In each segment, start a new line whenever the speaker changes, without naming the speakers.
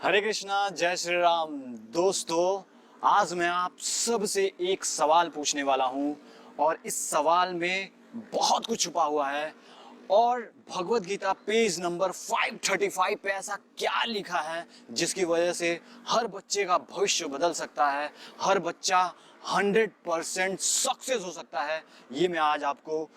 हरे कृष्णा, जय श्री राम। दोस्तों, आज मैं आप सबसे एक सवाल पूछने वाला हूं और इस सवाल में बहुत कुछ छुपा हुआ है। और भगवत गीता पेज नंबर 535 पे ऐसा क्या लिखा है जिसकी वजह से हर बच्चे का भविष्य बदल सकता है, हर बच्चा 100% सक्सेस हो सकता है, ये मैं आज आपको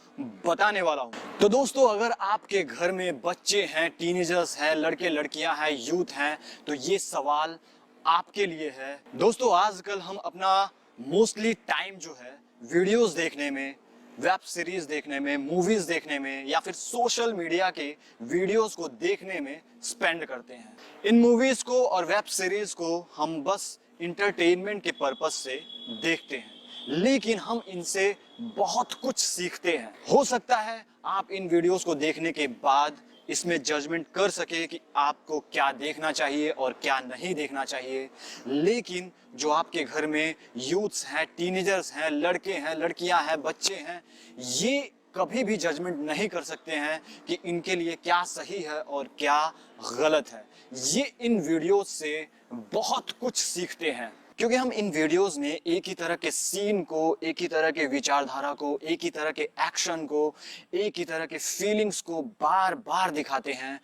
बताने वाला हूँ। तो दोस्तों, अगर आपके घर में बच्चे हैं, टीनेजर्स हैं, लड़के लड़कियां हैं, यूथ हैं, तो ये सवाल आपके लिए है। दोस्तों, आजकल हम अपना मोस्टली टाइम जो है वीडियोस देखने में, वेब सीरीज देखने में, मूवीज देखने में या फिर सोशल मीडिया के वीडियोस को देखने में स्पेंड करते हैं। इन मूवीज को और वेब सीरीज को हम बस इंटरटेनमेंट के पर्पस से देखते हैं, लेकिन हम इनसे बहुत कुछ सीखते हैं। हो सकता है आप इन वीडियोस को देखने के बाद इसमें जजमेंट कर सके कि आपको क्या देखना चाहिए और क्या नहीं देखना चाहिए, लेकिन जो आपके घर में यूथ्स हैं, टीनेजर्स हैं, लड़के हैं, लड़कियां हैं, बच्चे हैं, ये कभी भी जजमेंट नहीं कर सकते हैं कि इनके लिए क्या सही है और क्या गलत है। ये इन वीडियोस से बहुत कुछ सीखते हैं, क्योंकि हम इन वीडियोस में एक ही तरह के सीन को, एक ही तरह के विचारधारा को, एक ही तरह के एक्शन को, एक ही तरह के फीलिंग्स को बार बार दिखाते हैं।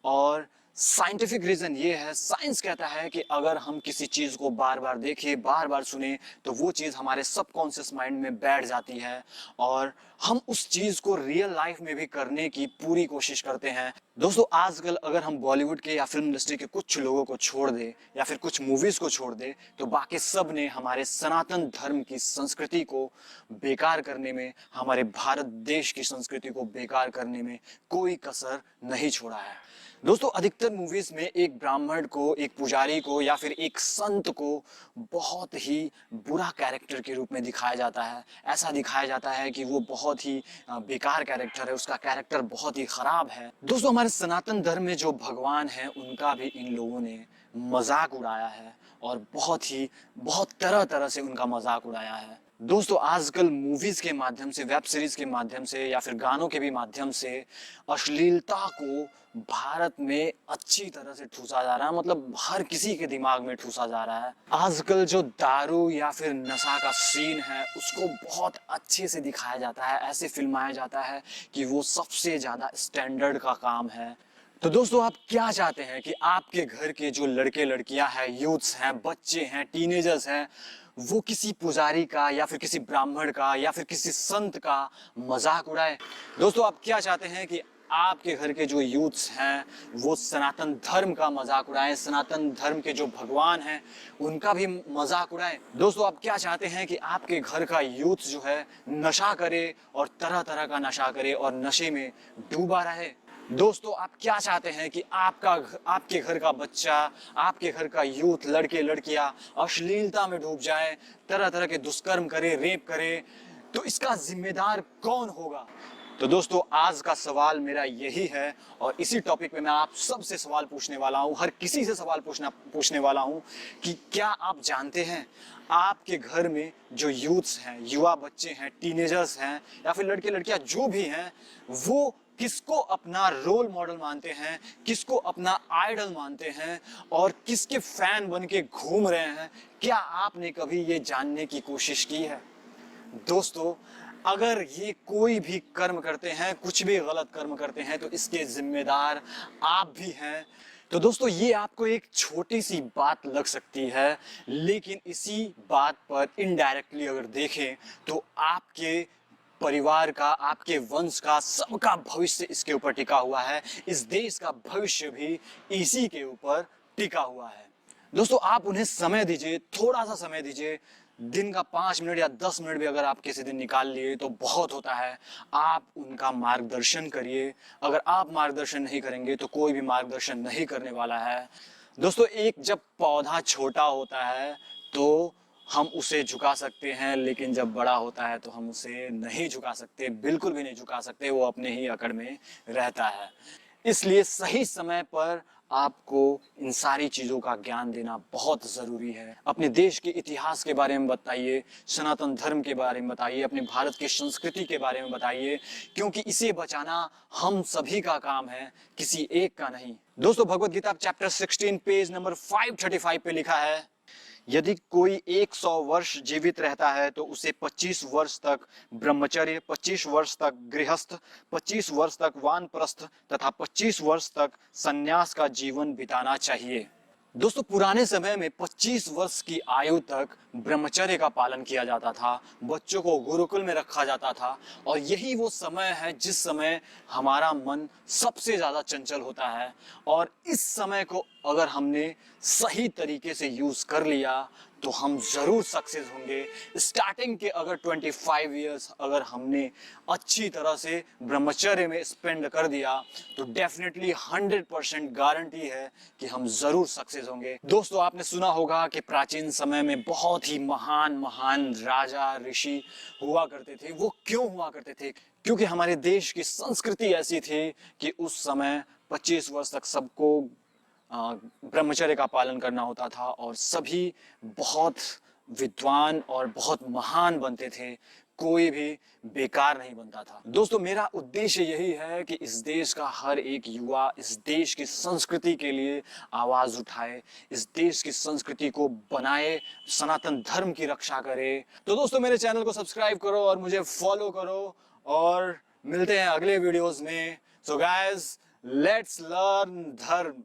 और साइंटिफिक रीजन ये है, साइंस कहता है कि अगर हम किसी चीज को बार बार देखें, बार बार सुने, तो वो चीज हमारे सबकॉन्शियस माइंड में बैठ जाती है और हम उस चीज को रियल लाइफ में भी करने की पूरी कोशिश करते हैं। दोस्तों, आजकल अगर हम बॉलीवुड के या फिल्म इंडस्ट्री के कुछ लोगों को छोड़ दे या फिर कुछ मूवीज को छोड़ दे, तो बाकी सब ने हमारे सनातन धर्म की संस्कृति को बेकार करने में, हमारे भारत देश की संस्कृति को बेकार करने में कोई कसर नहीं छोड़ा है। दोस्तों, अधिकतर मूवीज में एक ब्राह्मण को, एक पुजारी को या फिर एक संत को बहुत ही बुरा कैरेक्टर के रूप में दिखाया जाता है। ऐसा दिखाया जाता है कि वो बहुत ही बेकार कैरेक्टर है, उसका कैरेक्टर बहुत ही खराब है। दोस्तों, हमारे सनातन धर्म में जो भगवान है, उनका भी इन लोगों ने मजाक उड़ाया है और बहुत तरह तरह से उनका मजाक उड़ाया है। दोस्तों, आजकल मूवीज के माध्यम से, वेब सीरीज के माध्यम से या फिर गानों के भी माध्यम से अश्लीलता को भारत में अच्छी तरह से ठूसा जा रहा है, मतलब हर किसी के दिमाग में ठूसा जा रहा है। आजकल जो दारू या फिर नशा का सीन है, उसको बहुत अच्छे से दिखाया जाता है, ऐसे फिल्माया जाता है कि वो सबसे ज्यादा स्टैंडर्ड का काम है। तो दोस्तों, आप क्या चाहते हैं कि आपके घर के जो लड़के लड़कियां हैं, यूथ्स हैं, बच्चे हैं, टीनेजर्स हैं, वो किसी पुजारी का या फिर किसी ब्राह्मण का या फिर किसी संत का मजाक उड़ाए? दोस्तों, आप क्या चाहते हैं कि आपके घर के जो यूथ्स हैं वो सनातन धर्म का मजाक उड़ाएं, सनातन धर्म के जो भगवान हैं उनका भी मजाक उड़ाएं? दोस्तों, आप क्या चाहते हैं कि आपके घर का यूथ जो है नशा करे और तरह तरह का नशा करे और नशे में डूबा रहे? दोस्तों, आप क्या चाहते हैं कि आपके घर का बच्चा, आपके घर का यूथ, लड़के लड़कियां अश्लीलता में डूब जाए, तरह तरह के दुष्कर्म करे, रेप करे? तो इसका जिम्मेदार कौन होगा? तो दोस्तों, आज का सवाल मेरा यही है और इसी टॉपिक पे मैं आप सबसे सवाल पूछने वाला हूं, हर किसी से सवाल पूछने वाला हूं कि क्या आप जानते हैं आपके घर में जो यूथ्स हैं, युवा बच्चे हैं, टीनेजर्स हैं या फिर लड़के लड़कियां जो भी हैं, वो किसको अपना रोल मॉडल मानते हैं, किसको अपना आइडल मानते हैं और किसके फैन बन के घूम रहे हैं? क्या आपने कभी ये जानने की कोशिश की है? दोस्तों, अगर ये कोई भी कर्म करते हैं, कुछ भी गलत कर्म करते हैं, तो इसके जिम्मेदार आप भी हैं। तो दोस्तों, ये आपको एक छोटी सी बात लग सकती है, लेकिन इसी बात पर इनडायरेक्टली अगर देखें तो आपके परिवार का, आपके वंश का, सबका भविष्य इसके ऊपर टिका हुआ है। इस देश का भविष्य भी इसी के ऊपर टिका हुआ है। दोस्तों, आप उन्हें समय दीजिए, थोड़ा सा समय दीजिए। दिन का 5 मिनट या 10 मिनट भी अगर आप किसी दिन निकाल लिए तो बहुत होता है। आप उनका मार्गदर्शन करिए। अगर आप मार्गदर्शन नहीं करेंगे तो कोई भी मार्गदर्शन नहीं करने वाला है। दोस्तों, एक जब पौधा छोटा होता है तो हम उसे झुका सकते हैं, लेकिन जब बड़ा होता है तो हम उसे नहीं झुका सकते, बिल्कुल भी नहीं झुका सकते। वो अपने ही अकड़ में रहता है। इसलिए सही समय पर आपको इन सारी चीजों का ज्ञान देना बहुत जरूरी है। अपने देश के इतिहास के बारे में बताइए, सनातन धर्म के बारे में बताइए, अपने भारत की संस्कृति के बारे में बताइए, क्योंकि इसे बचाना हम सभी का काम है, किसी एक का नहीं। दोस्तों, Bhagavad Gita chapter 16 page number 535 पे लिखा है, यदि कोई 100 वर्ष जीवित रहता है तो उसे 25 वर्ष तक ब्रह्मचर्य, 25 वर्ष तक गृहस्थ, 25 वर्ष तक वानप्रस्थ तथा 25 वर्ष तक संन्यास का जीवन बिताना चाहिए। दोस्तों, पुराने समय में 25 वर्ष की आयु तक ब्रह्मचर्य का पालन किया जाता था, बच्चों को गुरुकुल में रखा जाता था, और यही वो समय है जिस समय हमारा मन सबसे ज्यादा चंचल होता है। और इस समय को अगर हमने सही तरीके से यूज कर लिया तो हम जरूर सक्सेस होंगे। स्टार्टिंग के अगर 25 इयर्स अगर हमने अच्छी तरह से ब्रह्मचर्य में स्पेंड कर दिया तो डेफिनेटली 100% गारंटी है कि हम जरूर सक्सेस होंगे। दोस्तों, आपने सुना होगा कि प्राचीन समय में बहुत ही महान महान राजा ऋषि हुआ करते थे। वो क्यों हुआ करते थे? क्योंकि हमारे देश की संस्कृति ऐसी थी कि उस समय 25 वर्ष तक सबको ब्रह्मचर्य का पालन करना होता था और सभी बहुत विद्वान और बहुत महान बनते थे, कोई भी बेकार नहीं बनता था। दोस्तों, मेरा उद्देश्य यही है कि इस देश का हर एक युवा इस देश की संस्कृति के लिए आवाज उठाए, इस देश की संस्कृति को बनाए, सनातन धर्म की रक्षा करे। तो दोस्तों, मेरे चैनल को सब्सक्राइब करो और मुझे फॉलो करो, और मिलते हैं अगले वीडियोस में। सो गाइस, लेट्स लर्न धर्म।